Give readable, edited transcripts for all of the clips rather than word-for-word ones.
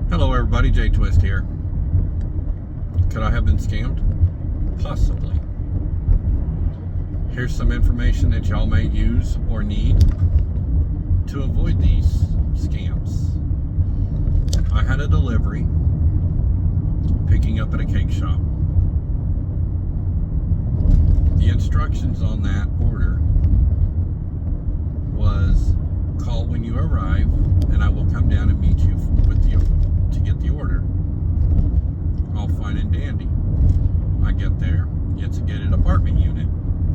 Hello everybody, Jay Twist here. Could I have been scammed? Possibly. Here's some information that y'all may use or need to avoid these scams. I had a delivery picking up at a cake shop. The instructions on that order was call when you arrive and I will come down and meet you with you to get the order. All fine and dandy. I get there, it's a gated apartment unit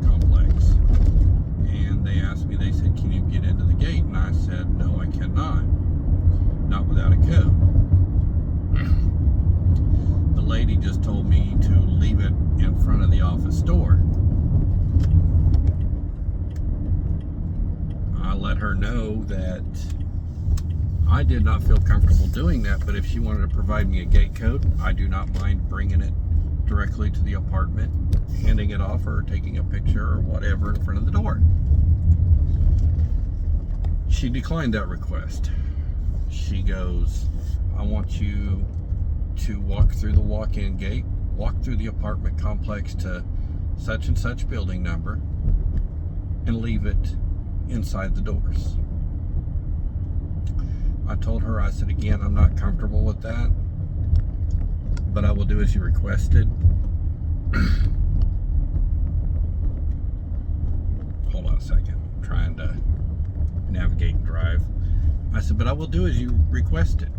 complex. And they asked me, they said, can you get into the gate? And I said, no, I cannot. Not without a code. The lady just told me to leave it in front of the office door. I let her know that I did not feel comfortable doing that, but if she wanted to provide me a gate code, I do not mind bringing it directly to the apartment, handing it off, or taking a picture or whatever in front of the door. She declined that request. She goes, I want you to walk through the walk-in gate, walk through the apartment complex to such and such building number, and leave it inside the doors. I told her, I said, again, I'm not comfortable with that, but I will do as you requested. Hold on a second. I'm trying to navigate and drive. I said, but I will do as you requested.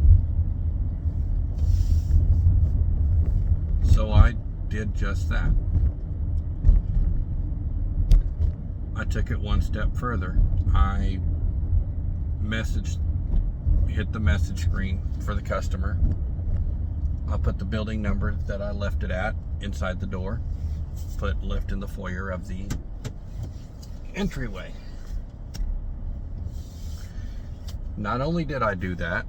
So I did just that. I took it one step further. I hit the message screen for the customer. I put the building number that I left it at inside the door. Put lift in the foyer of the entryway. Not only did I do that,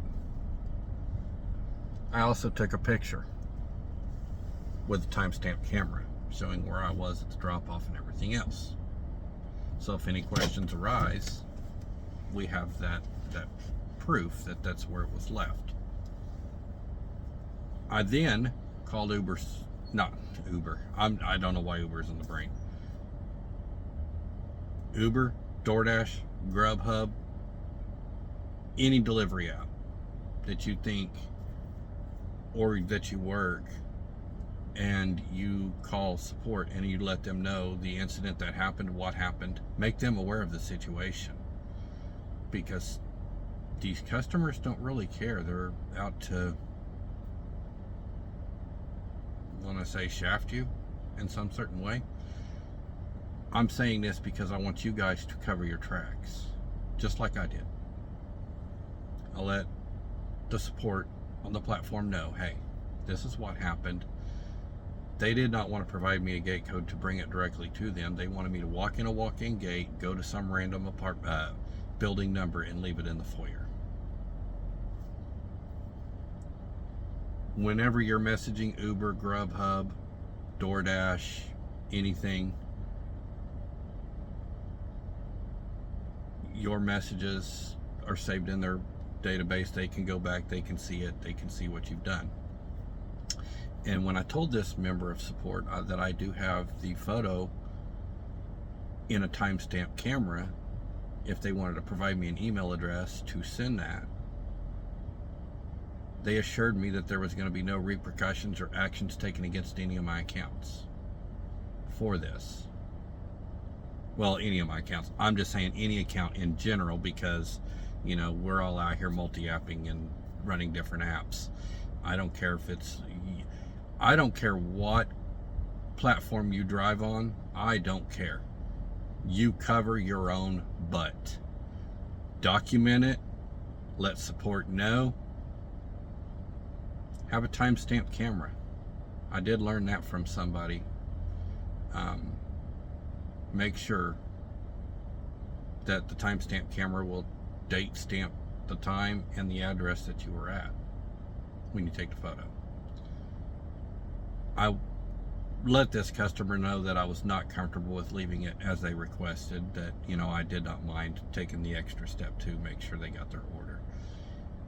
I also took a picture with a timestamp camera showing where I was at the drop-off and everything else. So if any questions arise, we have that proof that that's where it was left. I then called not Uber. I don't know why Uber's in the brain. Uber, DoorDash, Grubhub, any delivery app that you think or that you work, and you call support and you let them know the incident that happened, what happened, make them aware of the situation, because these customers don't really care. They're out to, when I say shaft you in some certain way. I'm saying this because I want you guys to cover your tracks, just like I did. I'll let the support on the platform know, hey, this is what happened. They did not want to provide me a gate code to bring it directly to them. They wanted me to walk in a walk-in gate, go to some random building number, and leave it in the foyer. Whenever you're messaging Uber, Grubhub, DoorDash, anything, your messages are saved in their database. They can go back, they can see it, they can see what you've done. And when I told this member of support that I do have the photo in a timestamp camera, if they wanted to provide me an email address to send that, they assured me that there was going to be no repercussions or actions taken against any of my accounts for this. Well, any of my accounts. I'm just saying any account in general, because, you know, we're all out here multi-apping and running different apps. I don't care what platform you drive on. I don't care. You cover your own butt. Document it. Let support know. Have a timestamp camera. I did learn that from somebody. Make sure that the timestamp camera will date stamp the time and the address that you were at when you take the photo. I let this customer know that I was not comfortable with leaving it as they requested, that, you know, I did not mind taking the extra step to make sure they got their order.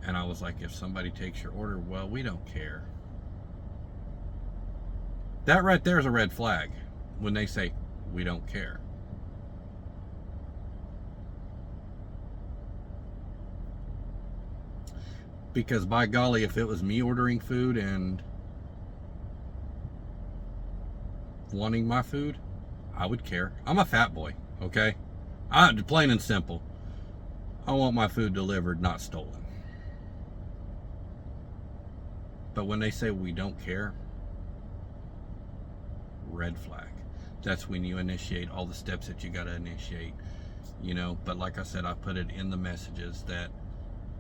And I was like, if somebody takes your order, well, we don't care. That right there is a red flag when they say, we don't care. Because by golly, if it was me ordering food and wanting my food, I would care. I'm a fat boy, okay? Plain and simple. I want my food delivered, not stolen. But when they say we don't care, red flag. That's when you initiate all the steps that you got to initiate, you know. But like I said, I put it in the messages that,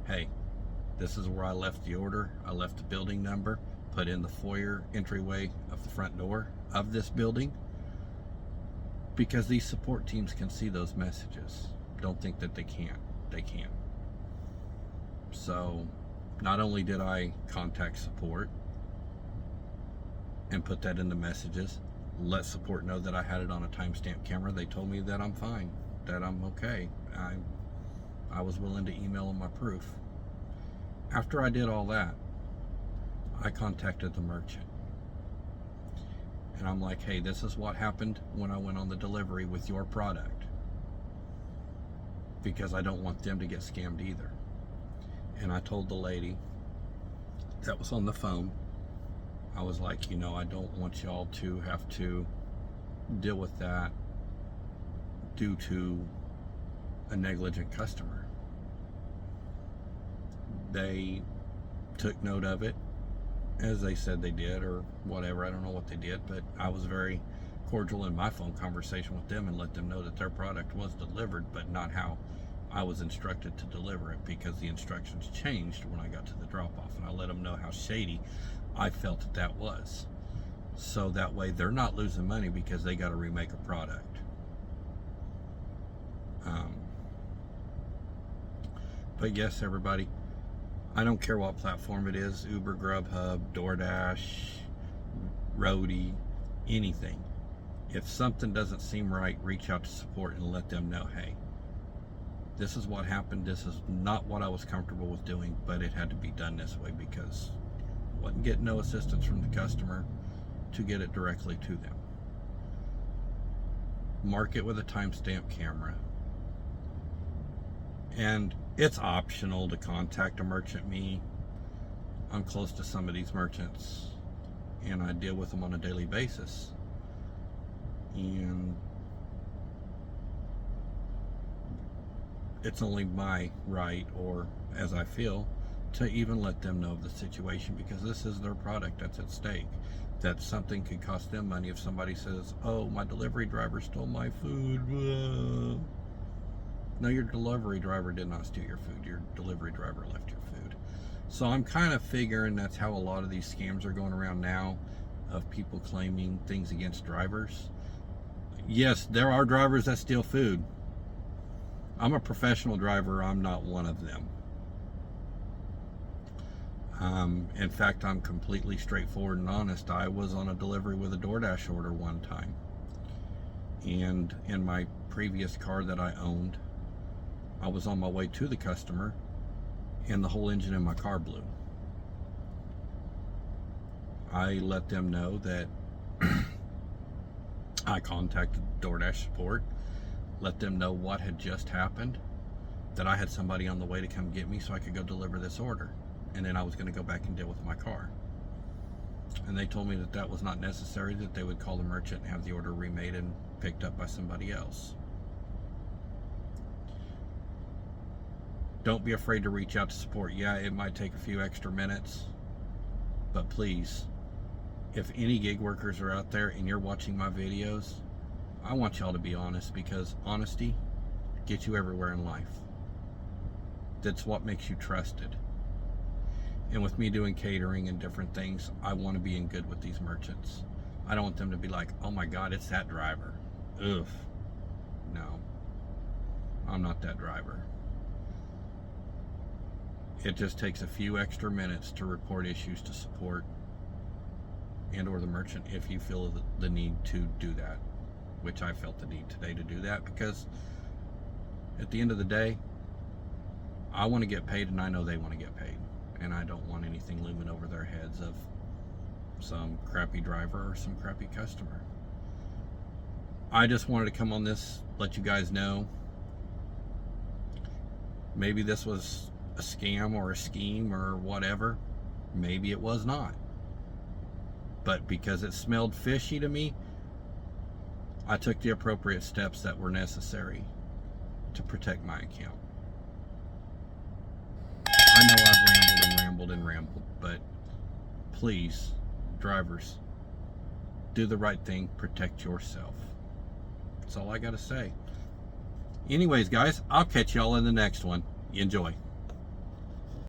hey, this is where I left the order. I left the building number, put in the foyer entryway of the front door of this building, because these support teams can see those messages. Don't think that they can't. They can. So not only did I contact support and put that in the messages, let support know that I had it on a timestamp camera. They told me that I'm fine, that I'm okay. I was willing to email them my proof. After I did all that, I contacted the merchant. And I'm like, hey, this is what happened when I went on the delivery with your product. Because I don't want them to get scammed either. And I told the lady that was on the phone, I was like, you know, I don't want y'all to have to deal with that due to a negligent customer. They took note of it, as they said they did, or whatever. I don't know what they did, but I was very cordial in my phone conversation with them and let them know that their product was delivered, but not how I was instructed to deliver it, because the instructions changed when I got to the drop-off, and I let them know how shady I felt that was. So that way they're not losing money because they got to remake a product. But yes, everybody, I don't care what platform it is, Uber, Grubhub, DoorDash, Roadie, anything. If something doesn't seem right, reach out to support and let them know, hey, this is what happened. This is not what I was comfortable with doing, but it had to be done this way because I wasn't getting no assistance from the customer to get it directly to them. Mark it with a timestamp camera. And it's optional to contact a merchant me. I'm close to some of these merchants and I deal with them on a daily basis. And it's only my right, or as I feel, to even let them know of the situation, because this is their product that's at stake. That something could cost them money if somebody says, oh, my delivery driver stole my food. No, your delivery driver did not steal your food. Your delivery driver left your food. So I'm kind of figuring that's how a lot of these scams are going around now, of people claiming things against drivers. Yes, there are drivers that steal food. I'm a professional driver. I'm not one of them. In fact, I'm completely straightforward and honest. I was on a delivery with a DoorDash order one time. And in my previous car that I owned, I was on my way to the customer and the whole engine in my car blew. I let them know that I contacted DoorDash support, let them know what had just happened, that I had somebody on the way to come get me so I could go deliver this order, and then I was going to go back and deal with my car. And they told me that that was not necessary, that they would call the merchant and have the order remade and picked up by somebody else. Don't be afraid to reach out to support. Yeah, it might take a few extra minutes, but please, if any gig workers are out there and you're watching my videos, I want y'all to be honest, because honesty gets you everywhere in life. That's what makes you trusted. And with me doing catering and different things, I want to be in good with these merchants. I don't want them to be like, oh my God, it's that driver. Ugh. No, I'm not that driver. It just takes a few extra minutes to report issues to support and or the merchant if you feel the need to do that, which I felt the need today to do that, because at the end of the day, I want to get paid, and I know they want to get paid. And I don't want anything looming over their heads of some crappy driver or some crappy customer. I just wanted to come on this, let you guys know. Maybe this was a scam or a scheme or whatever. Maybe it was not. But because it smelled fishy to me, I took the appropriate steps that were necessary to protect my account. I know I've rambled and rambled, but please, drivers, do the right thing, protect yourself. That's all I got to say. Anyways, guys, I'll catch y'all in the next one. Enjoy.